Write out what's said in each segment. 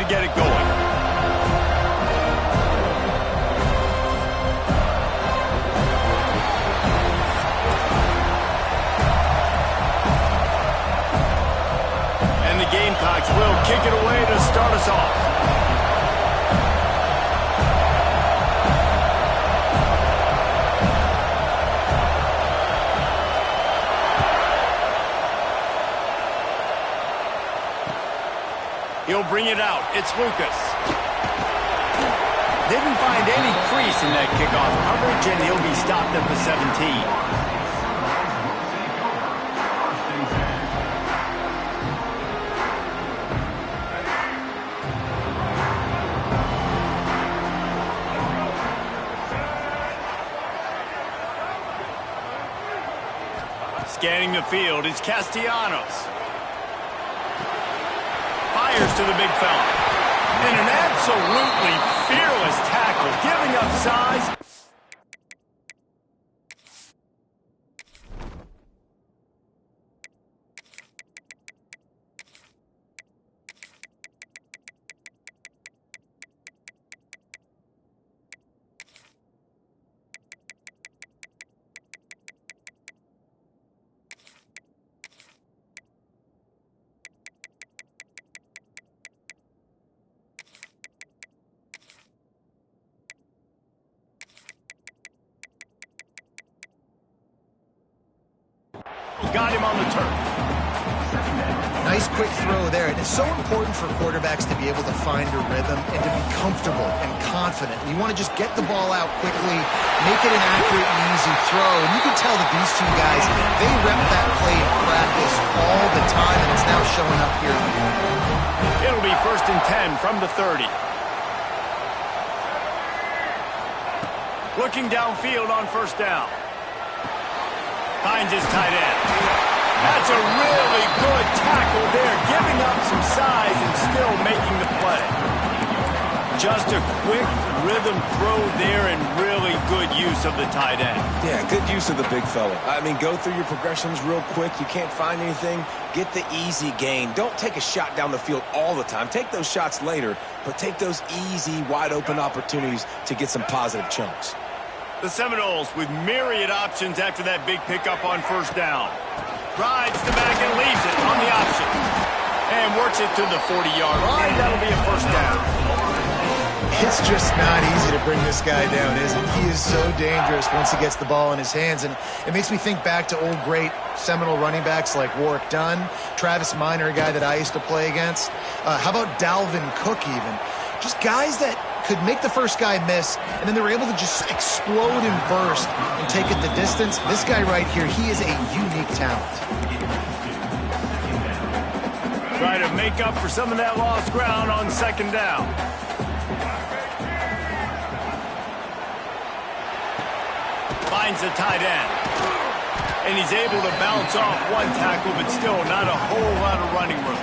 get it going. And the Gamecocks will kick it away to start us off. He'll bring it out. It's Lucas. Didn't find any crease in that kickoff coverage, and he'll be stopped at the 17. Scanning the field, it's Castellanos. Fires to the big fella. And an absolutely fearless tackle, giving up size. Got him on the turf. Nice quick throw there. And it's so important for quarterbacks to be able to find a rhythm and to be comfortable and confident. You want to just get the ball out quickly, make it an accurate and easy throw. And you can tell that these two guys, they rep that play in practice all the time, and it's now showing up here. It'll be 1st and 10 from the 30. Looking downfield on 1st down. Finds his tight end. That's a really good tackle there, giving up some size and still making the play. Just a quick rhythm throw there and really good use of the tight end. Yeah, good use of the big fella. I mean, go through your progressions real quick. You can't find anything, get the easy gain. Don't take a shot down the field all the time. Take those shots later, but take those easy, wide-open opportunities to get some positive chunks. The Seminoles with myriad options after that big pickup on 1st down. Rides the back and leaves it on the option. And works it to the 40-yard line. That'll be a 1st down. It's just not easy to bring this guy down, is it? He is so dangerous once he gets the ball in his hands. And it makes me think back to old great Seminole running backs like Warwick Dunn, Travis Minor, a guy that I used to play against. How about Dalvin Cook even? Just guys that could make the first guy miss, and then they were able to just explode and burst and take it the distance. This guy right here, he is a unique talent. Try to make up for some of that lost ground on 2nd down. Finds the tight end. And he's able to bounce off one tackle, but still not a whole lot of running room.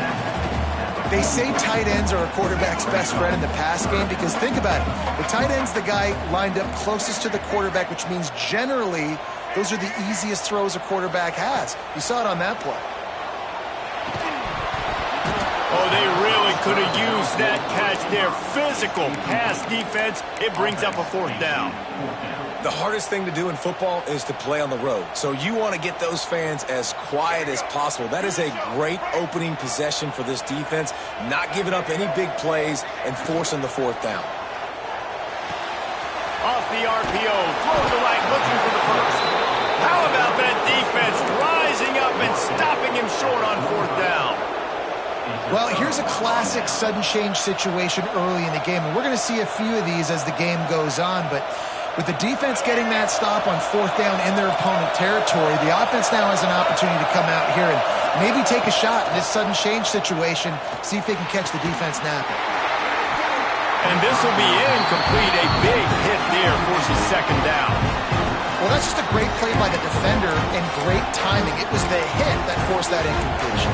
They say tight ends are a quarterback's best friend in the pass game because think about it. The tight end's the guy lined up closest to the quarterback, which means generally those are the easiest throws a quarterback has. You saw it on that play. Oh, they really could have used that catch there. Physical pass defense. It brings up a 4th down. The hardest thing to do in football is to play on the road. So you want to get those fans as quiet as possible. That is a great opening possession for this defense, not giving up any big plays and forcing the 4th down. Off the RPO, throw to the right, looking for the 1st. How about that defense rising up and stopping him short on 4th down? Well, here's a classic sudden change situation early in the game. And we're going to see a few of these as the game goes on, but with the defense getting that stop on 4th down in their opponent territory, the offense now has an opportunity to come out here and maybe take a shot in this sudden change situation, see if they can catch the defense napping. And this will be incomplete. A big hit there forces 2nd down. Well, that's just a great play by the defender and great timing. It was the hit that forced that incompletion.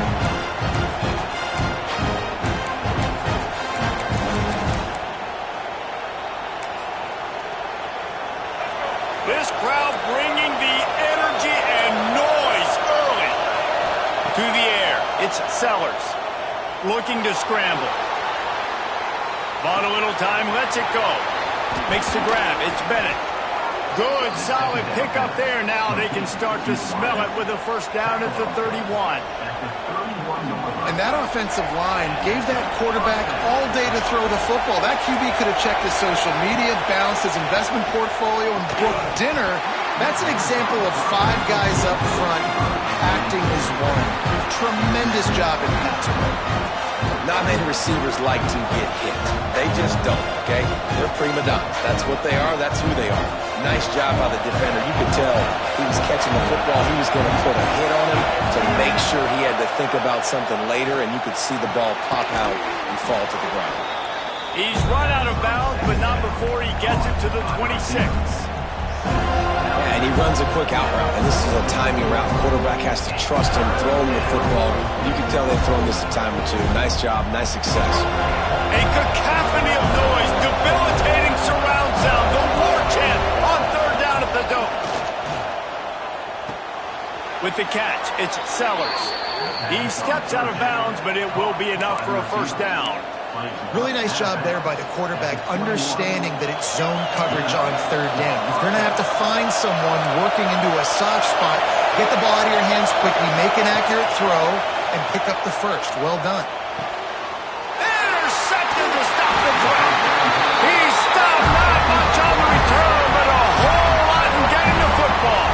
This crowd bringing the energy and noise early. To the air, it's Sellers looking to scramble. Bought a little time, lets it go. Makes the grab. It's Bennett. Good, solid pickup there. Now they can start to smell it with a first down at the 31. And that offensive line gave that quarterback all day to throw the football. That QB could have checked his social media, balanced his investment portfolio, and booked dinner. That's an example of 5 guys up front acting as one. Tremendous job in pass play. Not many receivers like to get hit. They just don't, okay? They're prima donnas. That's what they are. That's who they are. Nice job by the defender. You could tell he was catching the football. He was going to put a hit on him to make sure he had to think about something later, and you could see the ball pop out and fall to the ground. He's run out of bounds, but not before he gets it to the 26. Yeah, and he runs a quick out route, and this is a timing route. The quarterback has to trust him throwing the football. You can tell they've thrown this a time or two. Nice job, nice success. A cacophony of noise, debilitating surround sound, the war chant on third down at the Dome. With the catch, it's Sellers. He steps out of bounds, but it will be enough for a first down. Really nice job there by the quarterback, understanding that it's zone coverage on third down. You're going to have to find someone working into a soft spot, get the ball out of your hands quickly, make an accurate throw, and pick up the first. Well done. Intercepted to stop the threat. He stopped not much on the return, but a whole lot in getting the football.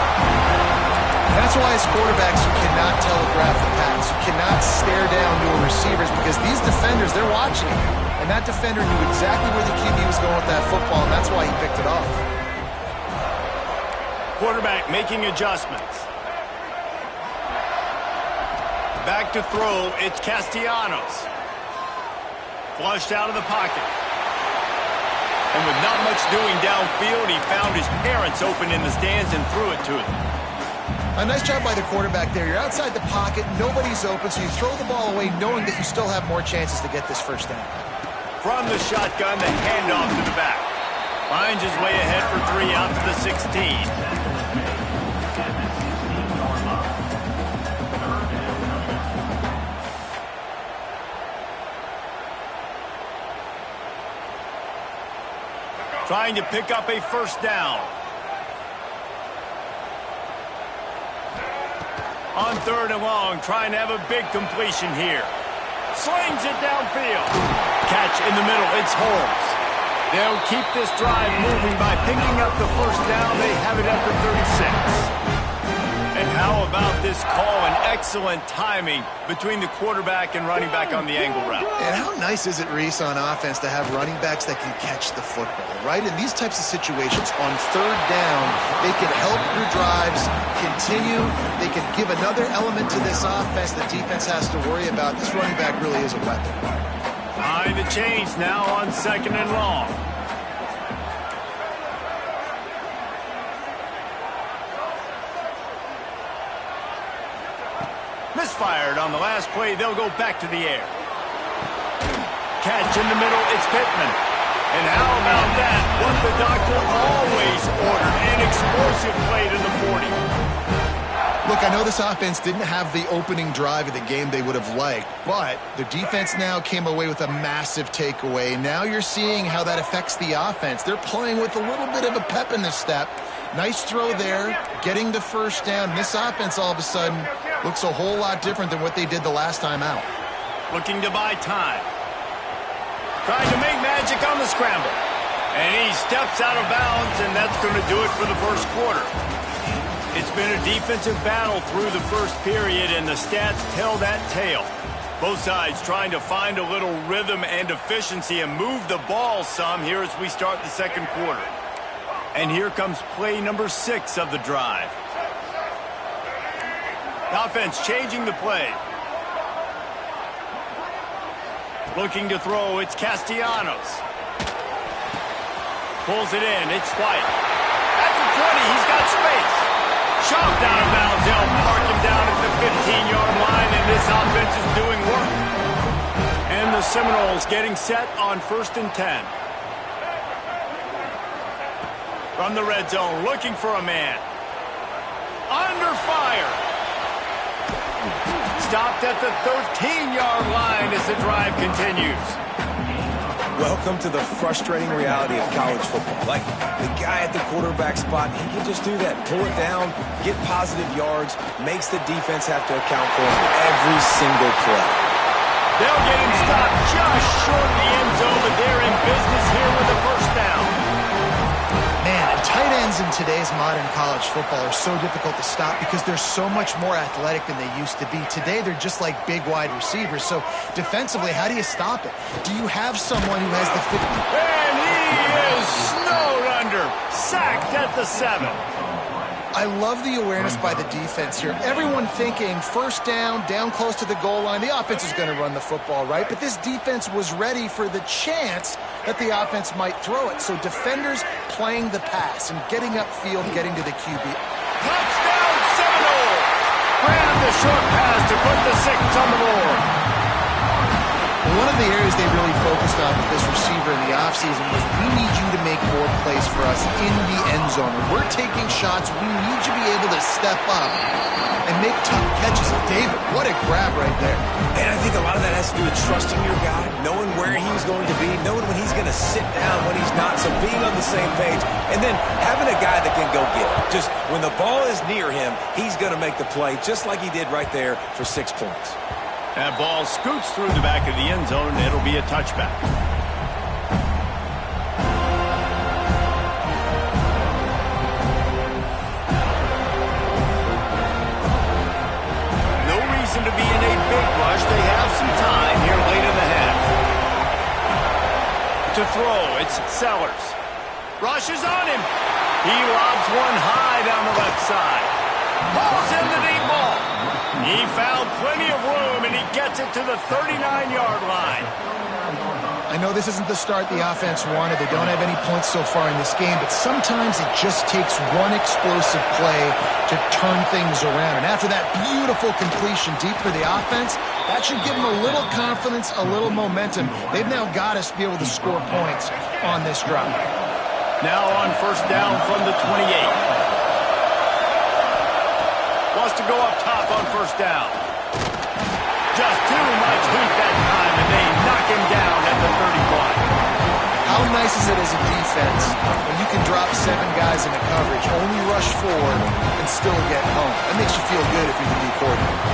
That's why as quarterbacks you cannot telegraph the pass. You cannot stare down your receivers because these defenders, they're watching you. And that defender knew exactly where the QB was going with that football, and that's why he picked it off. Quarterback making adjustments. Back to throw, it's Castellanos. Flushed out of the pocket. And with not much doing downfield, he found his parents open in the stands and threw it to them. A nice job by the quarterback there. You're outside the pocket, nobody's open, so you throw the ball away knowing that you still have more chances to get this first down. From the shotgun, the handoff to the back. Finds his way ahead for 3 out to the 16. Trying to pick up a first down. On third and long, trying to have a big completion here. Slings it downfield. Catch in the middle, it's Holmes. They'll keep this drive moving by picking up the first down. They have it at the 36. And how about this call and excellent timing between the quarterback and running back on the angle route. And how nice is it, Reese, on offense to have running backs that can catch the football, right? In these types of situations, on third down, they can help your drives continue. They can give another element to this offense the defense has to worry about. This running back really is a weapon. Behind the chains now on second and long. Misfired on the last play. They'll go back to the air. Catch in the middle. It's Pittman. And how about that? What the doctor always ordered. An explosive play to the 40. Look, I know this offense didn't have the opening drive of the game they would have liked, but the defense now came away with a massive takeaway. Now you're seeing how that affects the offense. They're playing with a little bit of a pep in the step. Nice throw there, getting the first down. This offense all of a sudden looks a whole lot different than what they did the last time out. Looking to buy time. Trying to make magic on the scramble. And he steps out of bounds, and that's going to do it for the first quarter. It's been a defensive battle through the first period, and the stats tell that tale. Both sides trying to find a little rhythm and efficiency and move the ball some here as we start the second quarter. And here comes play number 6 of the drive. The offense changing the play. Looking to throw, it's Castellanos. Pulls it in, it's White. At the 20, he's got space. Shoved out of bounds, they'll mark him down at the 15-yard line, and this offense is doing work. And the Seminoles getting set on 1st and 10. From the red zone, looking for a man. Under fire. Stopped at the 13-yard line as the drive continues. Welcome to the frustrating reality of college football. Like, the guy at the quarterback spot, he can just do that. Pull it down, get positive yards, makes the defense have to account for him every single play. They'll get him stopped just short of the end zone, but they're in business here with a first down. Man, and tight ends in today's modern college football are so difficult to stop because they're so much more athletic than they used to be. Today, they're just like big wide receivers. So defensively, how do you stop it? Do you have someone who has the 50? And he is snowed under. Sacked at the 7. I love the awareness by the defense here. Everyone thinking first down, down close to the goal line. The offense is going to run the football, right? But this defense was ready for the chance that the offense might throw it. So defenders playing the pass and getting upfield, getting to the QB. Touchdown Seminoles! Grab the short pass to put the 6 on the board. One of the areas they really focused on with this receiver in the offseason was we need you to make more plays for us in the end zone. When we're taking shots, we need you to be able to step up and make tough catches. David, what a grab right there. And I think a lot of that has to do with trusting your guy, knowing where he's going to be, knowing when he's going to sit down, when he's not, so being on the same page, and then having a guy that can go get it. Just when the ball is near him, he's going to make the play just like he did right there for 6 points. That ball scoots through the back of the end zone, and it'll be a touchback. No reason to be in a big rush. They have some time here late in the half. To throw, it's Sellers. Rush is on him. He lobs one high down the left side. Ball's in the deep ball. He found plenty of room, and he gets it to the 39-yard line. I know this isn't the start the offense wanted. They don't have any points so far in this game, but sometimes it just takes one explosive play to turn things around. And after that beautiful completion deep for the offense, that should give them a little confidence, a little momentum. They've now got us to be able to score points on this drive. Now on first down from the 28. Wants to go up top on first down. Just too much heat that time, and they knock him down at the 31. How nice is it as a defense when you can drop 7 guys into coverage, only rush 4, and still get home? That makes you feel good if you're the new coordinator.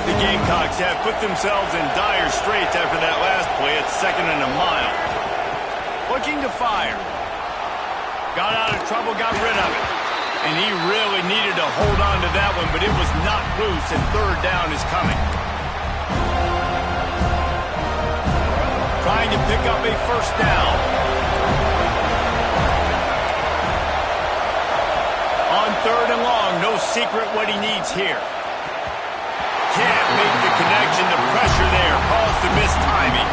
The Gamecocks have put themselves in dire straits after that last play at 2nd and a mile. Looking to fire. Got out of trouble, got rid of it. And he really needed to hold on to that one, but it was not loose, and third down is coming. Trying to pick up a first down. On 3rd and long, no secret what he needs here. Can't make the connection. The pressure there caused the missed timing.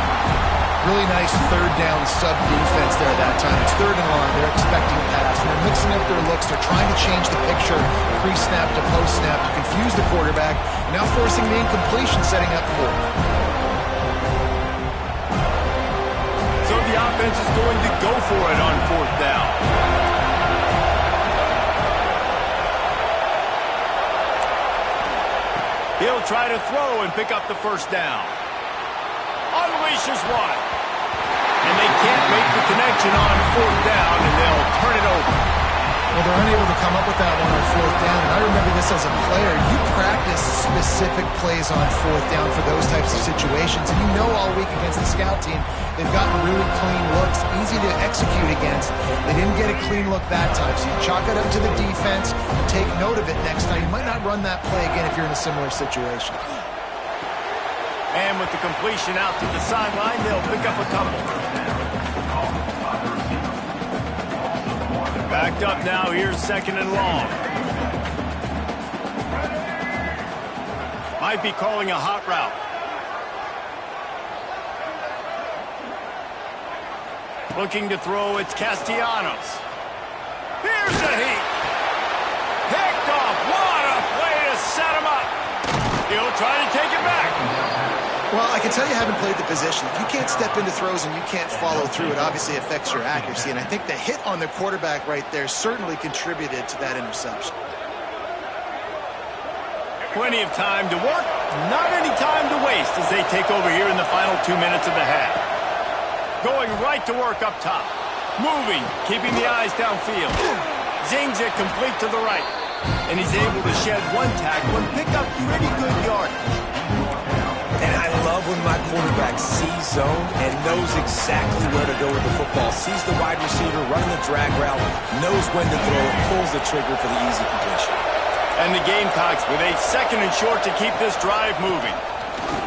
Really nice 3rd down sub defense there that time. It's 3rd and long. They're expecting pass, and they're mixing up their looks. They're trying to change the picture pre-snap to post-snap to confuse the quarterback, now forcing the incompletion, setting up 4th. So the offense is going to go for it on 4th down. He'll try to throw and pick up the first down. Unleashes one. And they can't make the connection on 4th down, and they'll turn it over. Well, they're unable to come up with that one on 4th down, and I remember this as a player. You practice specific plays on 4th down for those types of situations, and you know all week against the scout team, they've gotten really clean looks, easy to execute against. They didn't get a clean look that time, so you chalk it up to the defense, take note of it next time. You might not run that play again if you're in a similar situation. And with the completion out to the sideline, they'll pick up a couple. Backed up now, here's 2nd and long. Might be calling a hot route. Looking to throw, it's Castellanos. Here's the heat. Picked off, what a play to set him up. He'll try to take it back. Well, I can tell you haven't played the position. If you can't step into throws and you can't follow through, it obviously affects your accuracy. And I think the hit on the quarterback right there certainly contributed to that interception. Plenty of time to work. not any time to waste as they take over here in the final 2 minutes of the half. Going right to work up top. Moving, keeping the eyes downfield. Zings it complete to the right. And he's able to shed one tackle and pick up pretty good yardage. And I love when my quarterback sees zone and knows exactly where to go with the football. Sees the wide receiver running the drag route, knows when to throw it, pulls the trigger for the easy completion. And the Gamecocks with a 2nd and short to keep this drive moving.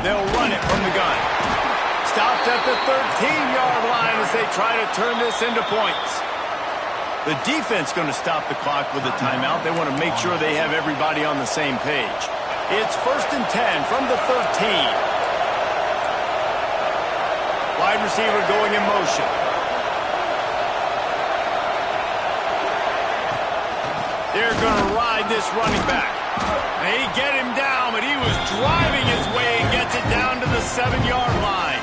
They'll run it from the gun. Stopped at the 13-yard line as they try to turn this into points. The defense going to stop the clock with a timeout. They want to make sure they have everybody on the same page. It's 1st and 10 from the 13. Wide receiver going in motion. They're going to ride this running back. They get him down, but he was driving his way and gets it down to the 7-yard line.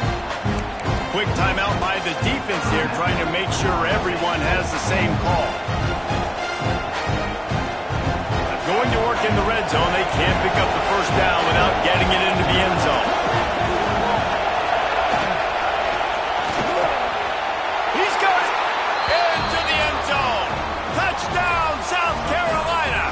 Quick timeout by the defense here, trying to make sure everyone has the same call. Going to work in the red zone. They can't pick up the first down without getting it into the end zone. He's got it into the end zone. Touchdown, South Carolina.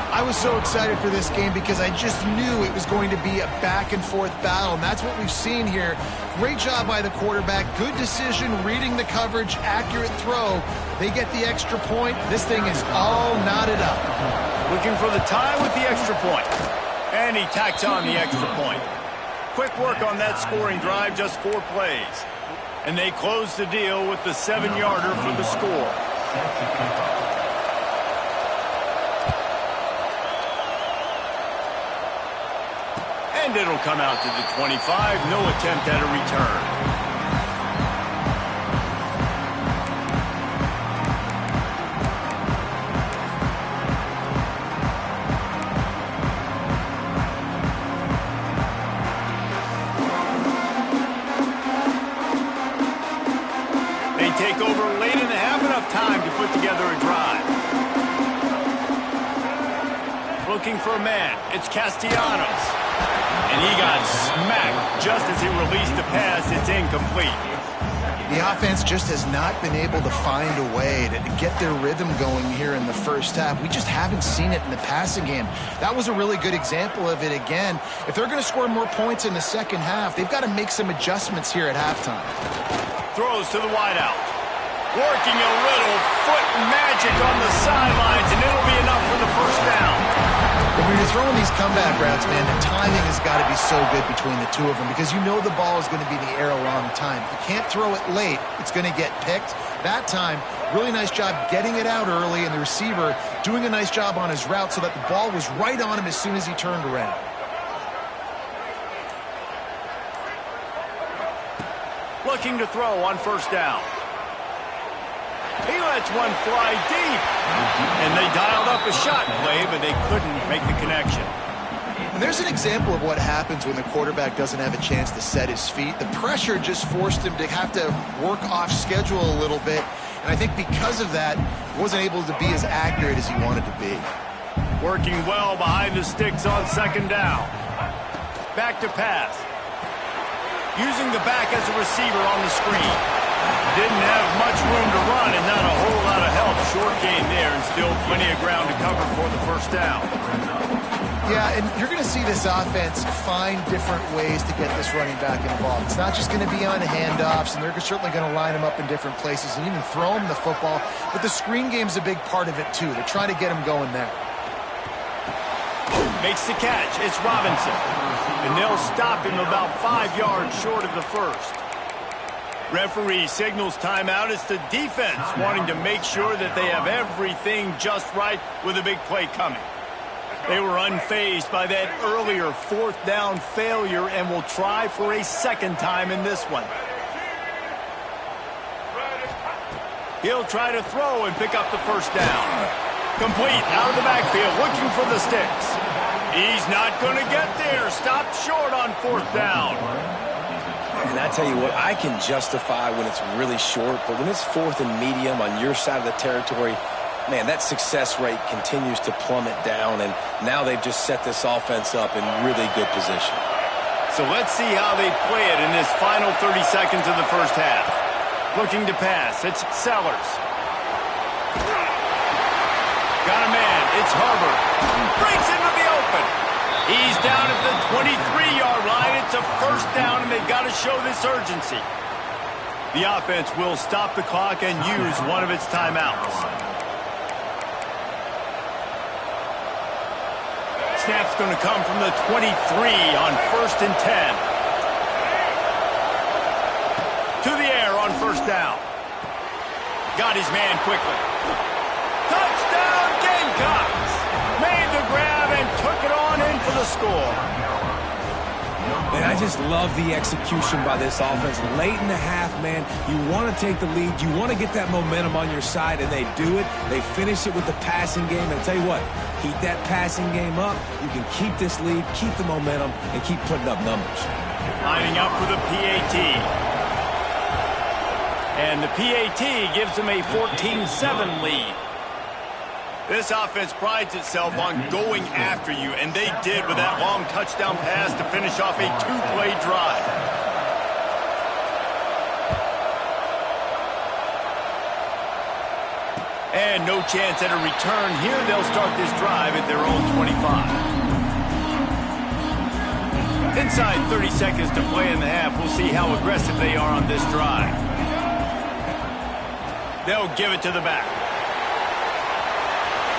I was so excited for this game because I just knew it was going to be a back-and-forth battle, and that's what we've seen here. Great job by the quarterback. Good decision, reading the coverage, accurate throw. They get the extra point. This thing is all knotted up. Looking for the tie with the extra point. And he tacks on the extra point. Quick work on that scoring drive, just 4 plays. And they close the deal with the 7-yarder for the score. And it'll come out to the 25. No attempt at a return. They take over late in the half, enough time to put together a drive. Looking for a man. It's Castellanos. And he got smacked just as he released the pass. It's incomplete. The offense just has not been able to find a way to get their rhythm going here in the first half. We just haven't seen it in the passing game. That was a really good example of it again. If they're going to score more points in the second half, they've got to make some adjustments here at halftime. Throws to the wideout. Working a little foot magic on the sidelines, and it'll be enough for the first down. When you're throwing these comeback routes, man, the timing has got to be so good between the two of them because you know the ball is going to be in the air a long time. You can't throw it late. It's going to get picked. That time, really nice job getting it out early, and the receiver doing a nice job on his route so that the ball was right on him as soon as he turned around. Looking to throw on first down. He lets one fly deep. And they dialed up a shot play, but they couldn't make the connection. And there's an example of what happens when the quarterback doesn't have a chance to set his feet. The pressure just forced him to have to work off schedule a little bit. And I think because of that, he wasn't able to be as accurate as he wanted to be. Working well behind the sticks on second down. Back to pass. Using the back as a receiver on the screen. Didn't have much room to run and not a whole lot of help. Short gain there and still plenty of ground to cover for the first down. Yeah, and you're going to see this offense find different ways to get this running back involved. It's not just going to be on handoffs, and they're certainly going to line him up in different places and even throw him the football. But the screen game's a big part of it, too. They're trying to get him going there. Makes the catch. It's Robinson. And they'll stop him about 5 yards short of the first. Referee signals timeout. It's the defense wanting to make sure that they have everything just right with a big play coming. They were unfazed by that earlier fourth down failure and will try for a second time in this one. He'll try to throw and pick up the first down. Complete out of the backfield, looking for the sticks. He's not going to get there. Stopped short on fourth down. And I tell you what, I can justify when it's really short, but when it's fourth and medium on your side of the territory, Man, that success rate continues to plummet down, and now they've just set this offense up in really good position. So let's see how they play it in this final 30 seconds of the first half. Looking to pass, it's Sellers. Got a man, it's Harbor. Breaks into the open. He's down at the 23-yard line. It's a first down, and they've got to show this urgency. The offense will stop the clock and use one of its timeouts. Snap's going to come from the 23 on 1st and 10. To the air on first down. Got his man quickly. Touchdown Gamecocks! Made the grab and took it on in for the score. Man, I just love the execution by this offense. Late in the half, man, you want to take the lead. You want to get that momentum on your side, and they do it. They finish it with the passing game. And I'll tell you what, keep that passing game up. You can keep this lead, keep the momentum, and keep putting up numbers. Lining up for the PAT. And the PAT gives them a 14-7 lead. This offense prides itself on going after you, and they did with that long touchdown pass to finish off a two-play drive. And no chance at a return here. They'll start this drive at their own 25. Inside 30 seconds to play in the half. We'll see how aggressive they are on this drive. They'll give it to the back.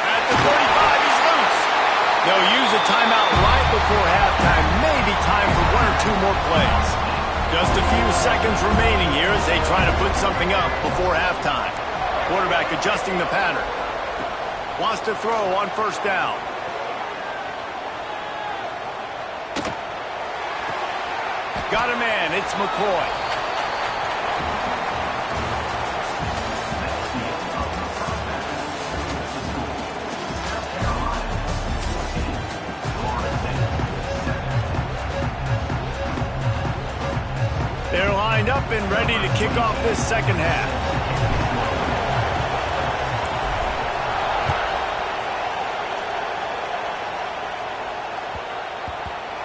At the 45, he's loose. They'll use a timeout right before halftime. Maybe time for one or two more plays. Just a few seconds remaining here as they try to put something up before halftime. Quarterback adjusting the pattern. Wants to throw on first down. Got a man. It's McCoy. They're lined up and ready to kick off this second half.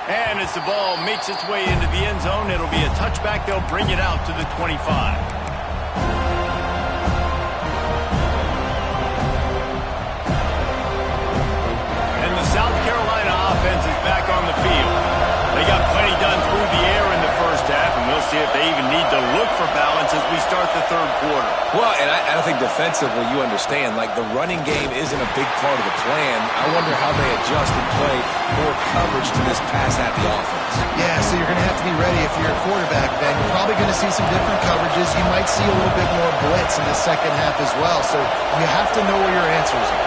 And as the ball makes its way into the end zone, it'll be a touchback. They'll bring it out to the 25. And the South Carolina offense is back on the field. They got plenty done through the air in the first half, and we'll see if they even need to look for balance as we start the third quarter. Well, and I think defensively you understand, like the running game isn't a big part of the plan. I wonder how they adjust and play more coverage to this pass-happy offense. Yeah, so you're going to have to be ready if you're a quarterback, Ben. You're probably going to see some different coverages. You might see a little bit more blitz in the second half as well, so you have to know where your answers are.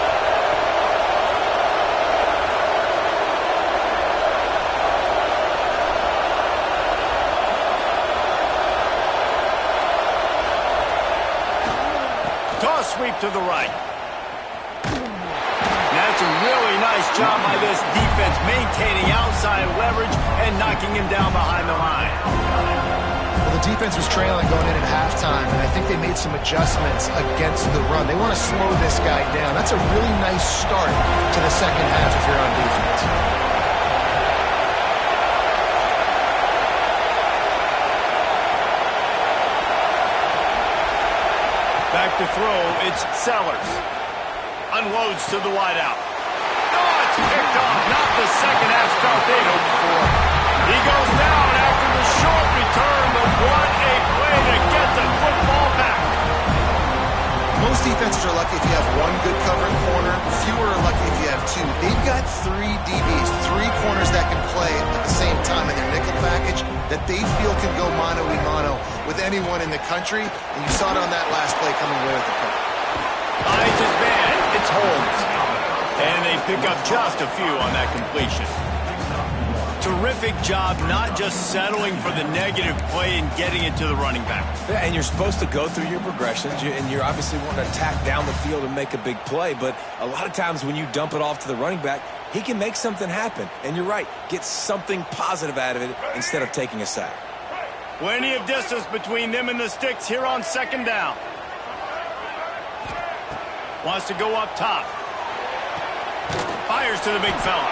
Sweep to the right. That's a really nice job by this defense, maintaining outside leverage and knocking him down behind the line. Well, the defense was trailing going in at halftime, and I think they made some adjustments against the run. They want to slow this guy down. That's a really nice start to the second half if you're on defense. Back to throw, it's Sellers. Unloads to the wideout. Oh, it's picked off. Not the second half start they'd hoped for. He goes down after the short return, but what a play to get the football back. Most defenses are lucky if you have one good covering corner. Fewer are lucky if you have two. They've got three DBs, three corners that can play at the same time in their nickel package that they feel can go mano-a-mano with anyone in the country. And you saw it on that last play coming away with the pick. Behind his man, it's Holmes. And they pick up just a few on that completion. Terrific job not just settling for the negative play and getting it to the running back. Yeah, and you're supposed to go through your progressions, and you're obviously wanting to attack down the field and make a big play, but a lot of times when you dump it off to the running back, he can make something happen. And you're right, get something positive out of it instead of taking a sack. Plenty of distance between them and the sticks here on second down. Wants to go up top. Fires to the big fella.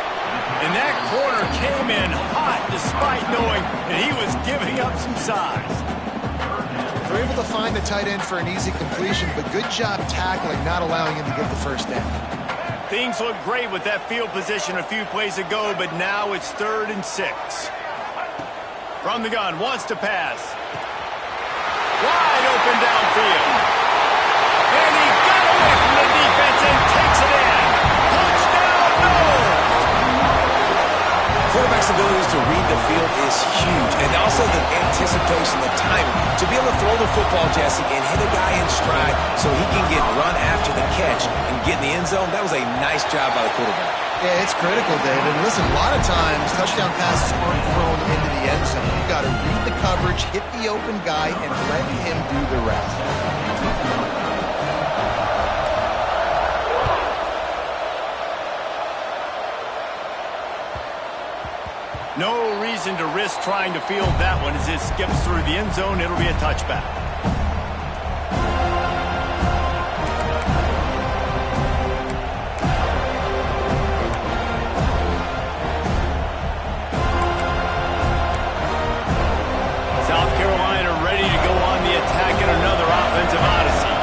And that corner came in hot despite knowing that he was giving up some size. They're able to find the tight end for an easy completion, but good job tackling, not allowing him to get the first down. Things look great with that field position a few plays ago, but now it's 3rd and 6. From the gun, wants to pass. Wide open downfield. And he got away from the defense and takes it in. Touchdown, Noles! Quarterback's abilities to read the field is huge, and also the anticipation, the timing. To be able to throw the football, Jesse, and hit a guy in stride so he can get run after the catch and get in the end zone, that was a nice job by the quarterback. Yeah, it's critical, David. Listen, a lot of times, touchdown passes aren't thrown into the end zone. You've got to read the coverage, hit the open guy, and let him do the rest. No reason to risk trying to field that one as it skips through the end zone. It'll be a touchback. South Carolina ready to go on the attack in another offensive odyssey.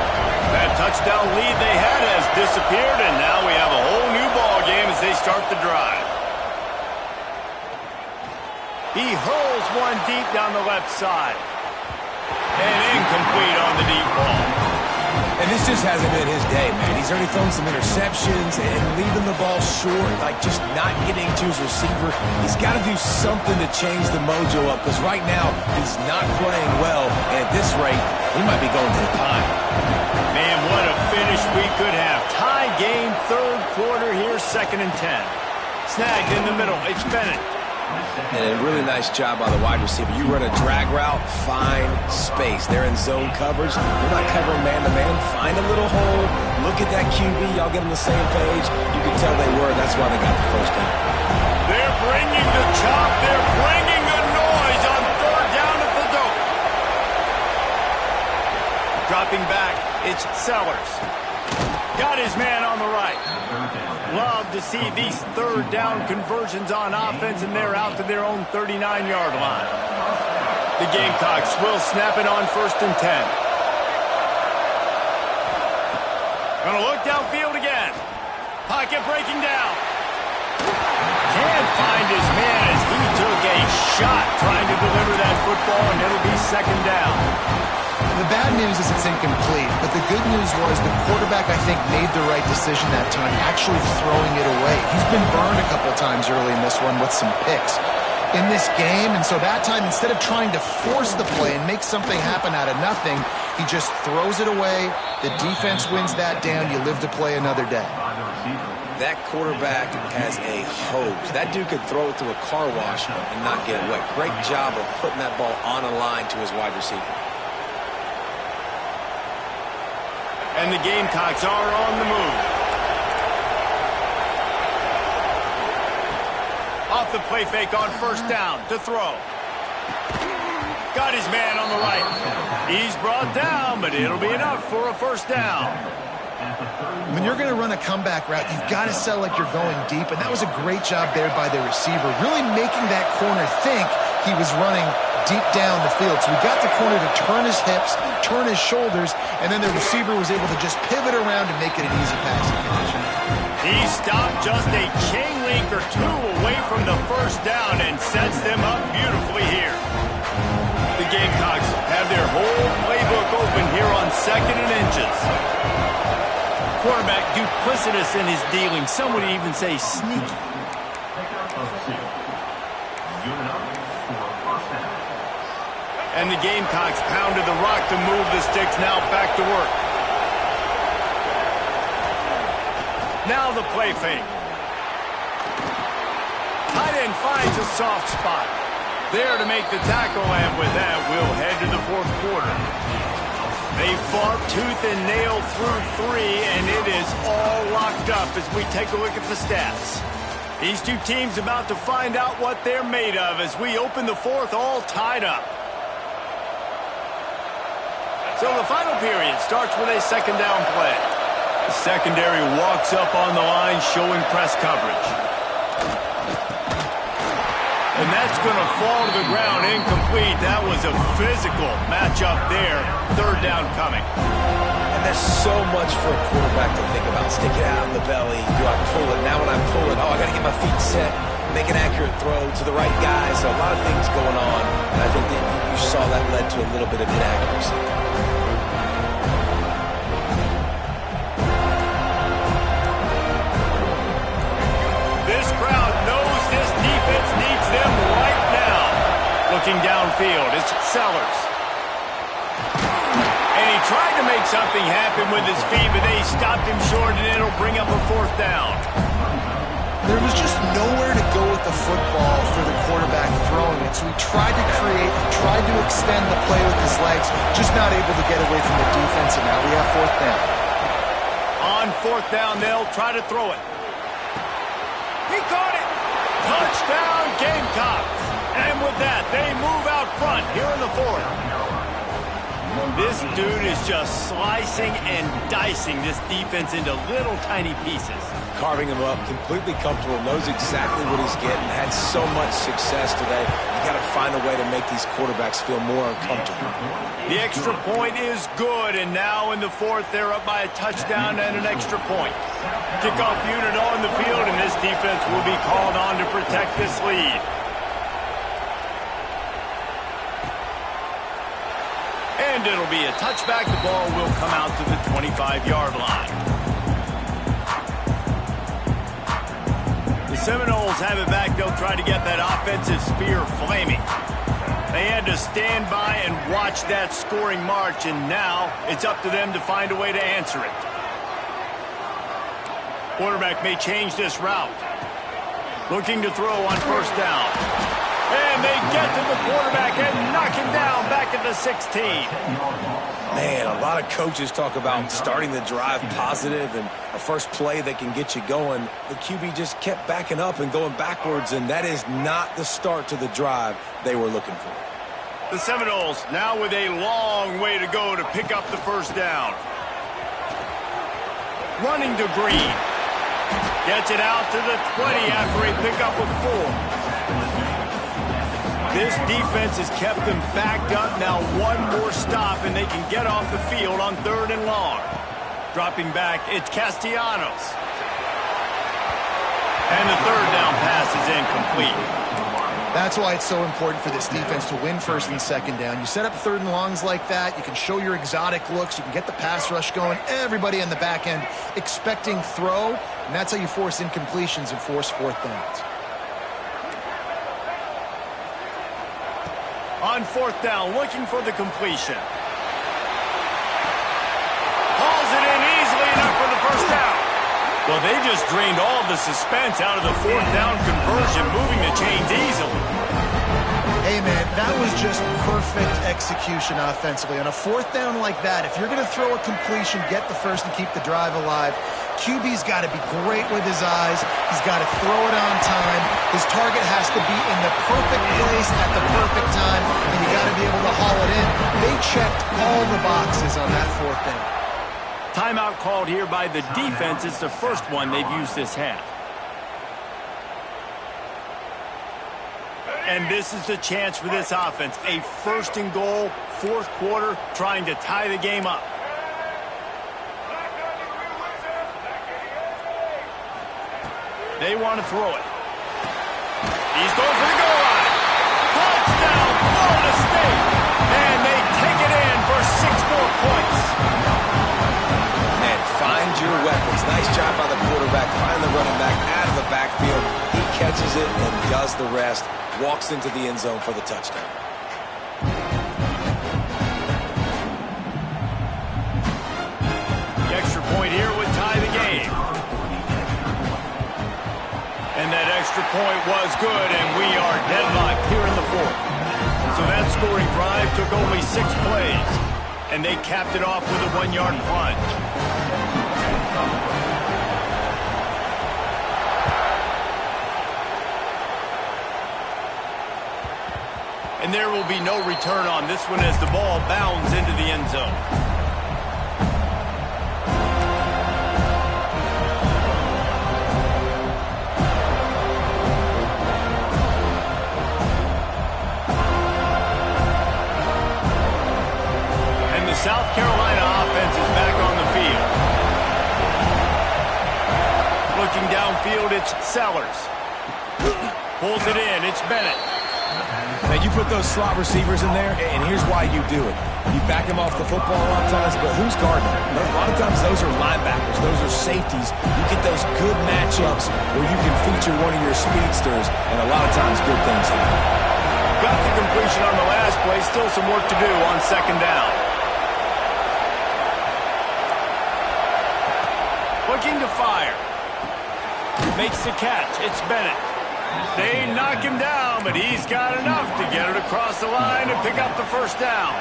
That touchdown lead they had has disappeared, and now we have a whole new ball game as they start the drive. He hurls one deep down the left side. And incomplete on the deep ball. And this just hasn't been his day, man. He's already thrown some interceptions and leaving the ball short, like just not getting to his receiver. He's got to do something to change the mojo up, because right now he's not playing well. And at this rate, he might be going to the pine. Man, what a finish we could have. Tie game, 3rd quarter here, 2nd and 10. Snagged in the middle. It's Bennett. And a really nice job by the wide receiver. You run a drag route, find space. They're in zone coverage. They're not covering man-to-man. Find a little hole. Look at that QB. Y'all get on the same page. You can tell they were. That's why they got the first down. They're bringing the chop. They're bringing the noise on 3rd down at the dope. Dropping back, it's Sellers. Got his man on the right. Love to see these 3rd down conversions on offense, and they're out to their own 39-yard line. The Gamecocks will snap it on 1st and 10. Gonna look downfield again. Pocket breaking down. Can't find his man as he took a shot trying to deliver that football, and it'll be 2nd down. The bad news is it's incomplete, but the good news was the quarterback, I think, made the right decision that time, actually throwing it away. He's been burned a couple times early in this one with some picks in this game, and so that time, instead of trying to force the play and make something happen out of nothing, he just throws it away. The defense wins that down. You live to play another day. That quarterback has a hose. That dude could throw it through a car wash and not get it wet. Great job of putting that ball on a line to his wide receiver. And the Gamecocks are on the move. Off the play fake on 1st down to throw. Got his man on the right. He's brought down, but it'll be enough for a 1st down. When you're going to run a comeback route, you've got to sell like you're going deep, and that was a great job there by the receiver, really making that corner think he was running deep down the field. So we got the corner to turn his hips, turn his shoulders, and then the receiver was able to just pivot around and make it an easy passing catch. He stopped just a chain link or two away from the 1st down and sets them up beautifully here. The Gamecocks have their whole playbook open here on 2nd and inches. Quarterback duplicitous in his dealing. Some would even say sneaky. And the Gamecocks pounded the rock to move the sticks. Now back to work. Now the play fake. Tight end finds a soft spot. There to make the tackle, and with that, we'll head to the 4th quarter. They fought tooth and nail through 3, and it is all locked up as we take a look at the stats. These two teams about to find out what they're made of as we open the 4th all tied up. So the final period starts with a 2nd down play. The secondary walks up on the line, showing press coverage. And that's going to fall to the ground incomplete. That was a physical matchup there. Third down coming. And there's so much for a quarterback to think about. Stick it out in the belly. Do I pull it? Now when I pull it, I got to get my feet set. Make an accurate throw to the right guy. So a lot of things going on. And I think that you saw that led to a little bit of inaccuracy. This crowd knows this defense needs them right now. Looking downfield, it's Sellers. And he tried to make something happen with his feet, but they stopped him short, and it'll bring up a fourth down. There was just nowhere to go with the football for the quarterback throwing it, so he tried to create, tried to extend the play with his legs, just not able to get away from the defense, and now we have fourth down. On fourth down, they'll try to throw it. He caught it! Touchdown, Gamecocks! And with that, they move out front here in the fourth. This dude is just slicing and dicing this defense into little tiny pieces. Carving him up, completely comfortable, knows exactly what he's getting, had so much success today. You got to find a way to make these quarterbacks feel more uncomfortable. The extra point is good, and now in the fourth, they're up by a touchdown and an extra point. Kickoff unit on the field, and this defense will be called on to protect this lead. And it'll be a touchback. The ball will come out to the 25-yard line. The Seminoles have it back. They'll try to get that offensive spear flaming. They had to stand by and watch that scoring march, and now it's up to them to find a way to answer it. Quarterback may change this route. Looking to throw on first down. And they get to the quarterback and knock him down back at the 16. Man, a lot of coaches talk about starting the drive positive and a first play that can get you going. The QB just kept backing up and going backwards, and that is not the start to the drive they were looking for. The Seminoles now with a long way to go to pick up the first down. Running to Green. Gets it out to the 20 after a pickup of 4. This defense has kept them backed up. Now one more stop, and they can get off the field on third and long. Dropping back, it's Castellanos. And the third down pass is incomplete. That's why it's so important for this defense to win first and second down. You set up third and longs like that, you can show your exotic looks, you can get the pass rush going, everybody on the back end expecting throw, and that's how you force incompletions and force fourth downs. On fourth down, looking for the completion. Hauls it in easily enough for the first down. Well, they just drained all the suspense out of the fourth down conversion, moving the chains easily. Hey, man, that was just perfect execution offensively. On a fourth down like that, if you're going to throw a completion, get the first and keep the drive alive, QB's got to be great with his eyes. He's got to throw it on time. His target has to be in the perfect place at the perfect time, and you got to be able to haul it in. They checked all the boxes on that fourth down. Timeout called here by the defense. It's the first one they've used this half. And this is the chance for this offense. A first and goal, fourth quarter, trying to tie the game up. They want to throw it. He's going for the goal line. Touchdown, Florida State. And they take it in for 6 more points. And find your weapons. Nice job by the quarterback. Find the running back out of the backfield. He catches it and does the rest. Walks into the end zone for the touchdown. The extra point here would tie the game. And that extra point was good, and we are deadlocked here in the fourth. So that scoring drive took only 6 plays, and they capped it off with a 1-yard plunge. And there will be no return on this one as the ball bounds into the end zone. field, it's Sellers. Pulls it in, it's Bennett. Now, you put those slot receivers in there, and here's why you do it. You back them off the football a lot of times, but who's guarding them? A lot of times those are linebackers. Those are safeties. You get those good matchups where you can feature one of your speedsters, and a lot of times good things happen. Got the completion on the last play. Still some work to do on second down. Looking to fire. Makes the catch. It's Bennett. They knock him down, but he's got enough to get it across the line and pick up the first down.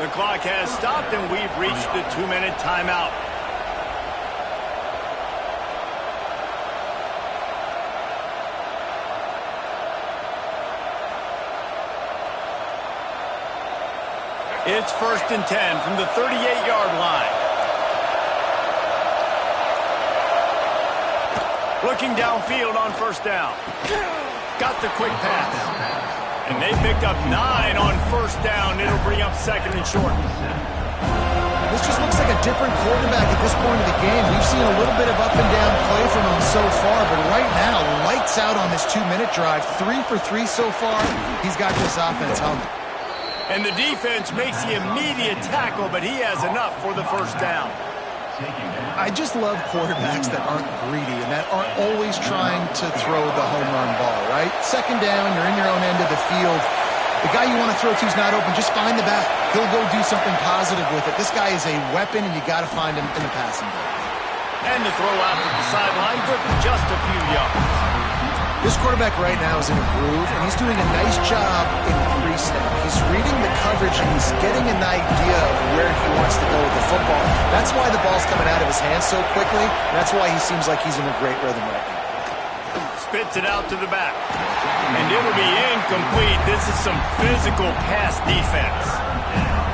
The clock has stopped, and we've reached the 2-minute timeout. It's 1st and 10 from the 38-yard line. Looking downfield on first down. Got the quick pass. And they picked up 9 on first down. It'll bring up 2nd and short. This just looks like a different quarterback at this point of the game. We've seen a little bit of up and down play from him so far, but right now, lights out on this 2-minute drive. 3 for 3 so far. He's got this offense humming. And the defense makes the immediate tackle, but he has enough for the first down. I just love quarterbacks that aren't greedy and that aren't always trying to throw the home run ball, right? Second down, you're in your own end of the field. The guy you want to throw to is not open. Just find the back. He'll go do something positive with it. This guy is a weapon, and you got to find him in the passing game. And the throw out to the sideline, good for just a few yards. This quarterback right now is in a groove, and he's doing a nice job in pre-snap. He's reading the coverage, and he's getting an idea of where he wants to go with the football. That's why the ball's coming out of his hands so quickly, and that's why he seems like he's in a great rhythm right now. Spits it out to the back. And it'll be incomplete. This is some physical pass defense.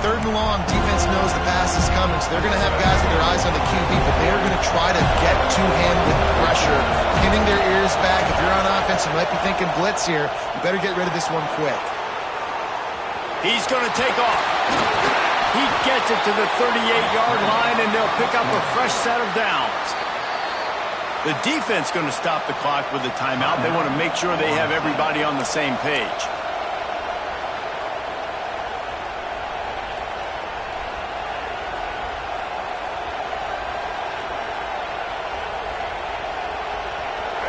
3rd and long, defense knows the pass is coming, so they're going to have guys with their eyes on the QB, but they are going to try to get to him with pressure, pinning their ears back. If you're on offense, you might be thinking blitz here. You better get rid of this one quick. He's going to take off. He gets it to the 38-yard line, and they'll pick up a fresh set of downs. The defense going to stop the clock with a timeout. They want to make sure they have everybody on the same page.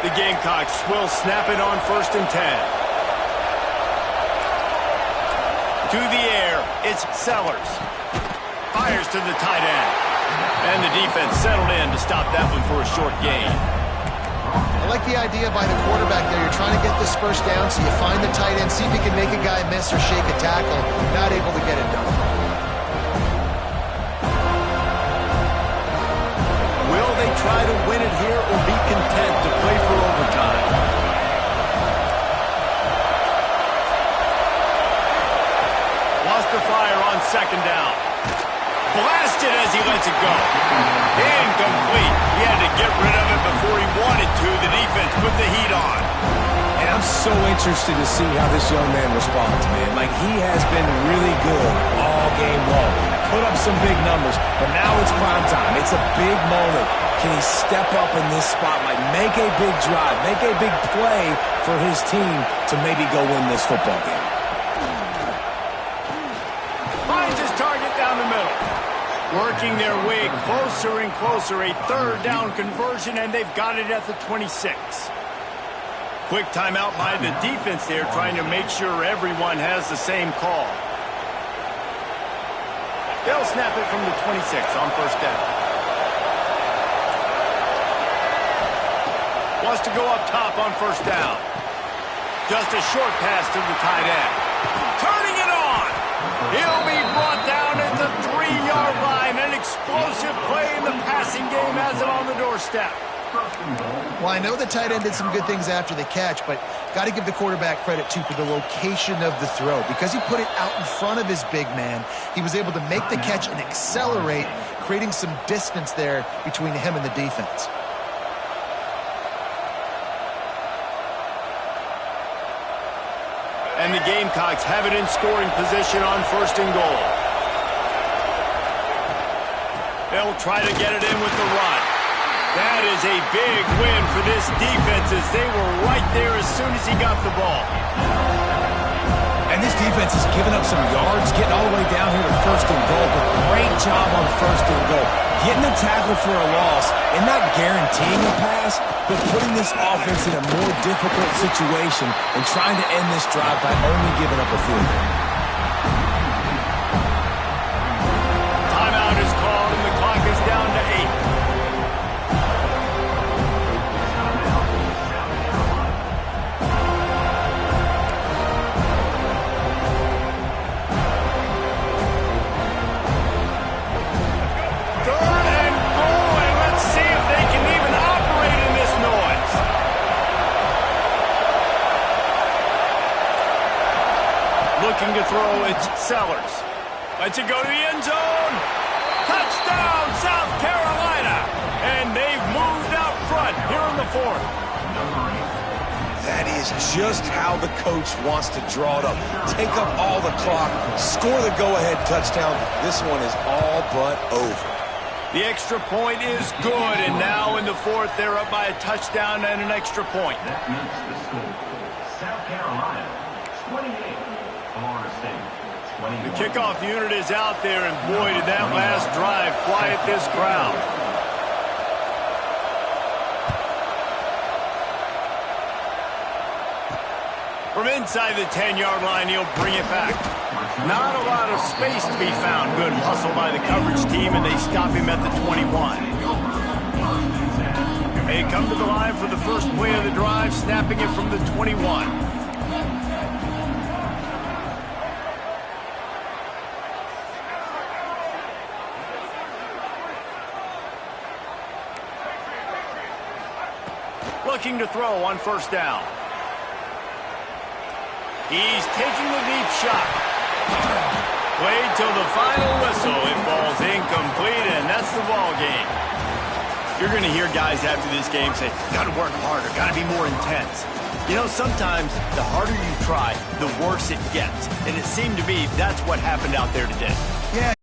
The Gamecocks will snap it on 1st and 10. To the air, it's Sellers. Fires to the tight end. And the defense settled in to stop that one for a short gain. I like the idea by the quarterback there. You're trying to get this first down, so you find the tight end, see if you can make a guy miss or shake a tackle. Not able to get it done. Will they try to win it here or be content to play for overtime? Lost the fire on second down. Blasted as he lets it go. Incomplete. He had to get rid of it before he wanted to. The defense put the heat on. And I'm so interested to see how this young man responds, man. Like, he has been really good all game long. Put up some big numbers, but now it's prime time. It's a big moment. Can he step up in this spotlight, make a big drive, make a big play for his team to maybe go win this football game? Finds his target down the middle. Working their way closer and closer. A 3rd down conversion, and they've got it at the 26. Quick timeout by the defense there, trying to make sure everyone has the same call. They'll snap it from the 26 on 1st down. Wants to go up top on 1st down. Just a short pass to the tight end. Turning it on. He'll be brought down at the 3-yard line. An explosive play in the passing game has it on the doorstep. Well, I know the tight end did some good things after the catch, but got to give the quarterback credit, too, for the location of the throw. Because he put it out in front of his big man, he was able to make the catch and accelerate, creating some distance there between him and the defense. And the Gamecocks have it in scoring position on 1st and goal. They'll try to get it in with the run. That is a big win for this defense as they were right there as soon as he got the ball. And this defense has given up some yards, getting all the way down here to first and goal, but great job on first and goal. Getting the tackle for a loss and not guaranteeing a pass, but putting this offense in a more difficult situation and trying to end this drive by only giving up a field goal. Timeout is called and the clock is down to 8. Looking to throw, it's Sellers. Lets it go to the end zone. Touchdown, South Carolina. And they've moved out front here in the 4th. That is just how the coach wants to draw it up. Take up all the clock, score the go-ahead touchdown. This one is all but over. The extra point is good, and now in the 4th, they're up by a touchdown and an extra point. That makes the score. South Carolina, 28. The kickoff unit is out there, and boy, did that last drive quiet this crowd. From inside the 10-yard line, he'll bring it back. Not a lot of space to be found. Good hustle by the coverage team, and they stop him at the 21. They come to the line for the first play of the drive, snapping it from the 21. Looking to throw on first down. He's taking the deep shot. Played till the final whistle. It falls incomplete, and that's the ball game. You're going to hear guys after this game say, got to work harder, got to be more intense. You know, sometimes the harder you try, the worse it gets. And it seemed to me that's what happened out there today. Yeah.